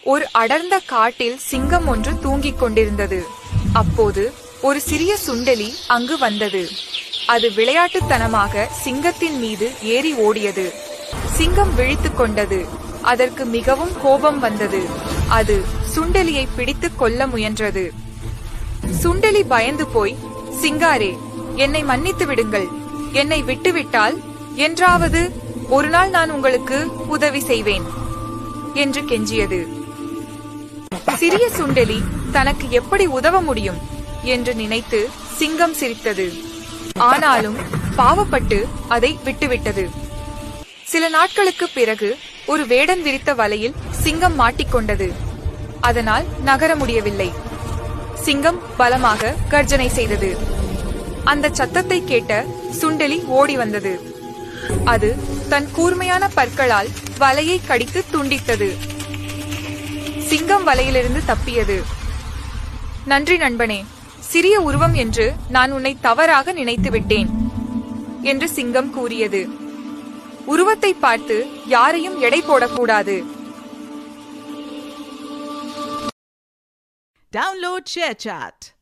ஒரு அடர்ந்த காட்டில் சிங்கம் ஒன்று தூங்கிக் கொண்டிருந்தது. அப்போது ஒரு சிறிய சுண்டெலி அங்கு வந்தது. அது விளையாட்டுத்தனமாக சிங்கத்தின் மீது ஏறி ஓடியது. சிங்கம் விழித்துக் கொண்டது. அதற்கு மிகவும் கோபம் வந்தது. அது சுண்டெலியை பிடித்துக் கொள்ள முயன்றது. சுண்டெலி பயந்து போய், சிங்காரே, என்னை மன்னித்து விடுங்கள். என்னை விட்டுவிட்டால் என்றாவது ஒரு நாள் நான் உங்களுக்கு உதவி செய்வேன் என்று கெஞ்சியது. சிறிய சுண்டெலி தனக்கு எப்படி உதவ முடியும் என்று நினைத்து சிங்கம் சிரித்தது. ஆனாலும் பாவப்பட்டு அதை விட்டுவிட்டது. சில நாட்களுக்கு பிறகு ஒரு வேடன் விரித்த வலையில் சிங்கம் மாட்டிக்கொண்டது. அதனால் நகர முடியவில்லை. சிங்கம் பலமாக கர்ஜனை செய்தது. அந்த சத்தத்தை கேட்ட சுண்டெலி ஓடி வந்தது. அது தன் கூர்மையான பற்களால் வலையை கடித்து துண்டித்தது. சிங்கம் வலையிலிருந்து தப்பியது. நன்றி நண்பனே, சிறிய உருவம் என்று நான் உன்னை தவறாக நினைத்து விட்டேன் என்று சிங்கம் கூறியது. உருவத்தை பார்த்து யாரையும் எடை போடக்கூடாது. Download ShareChat.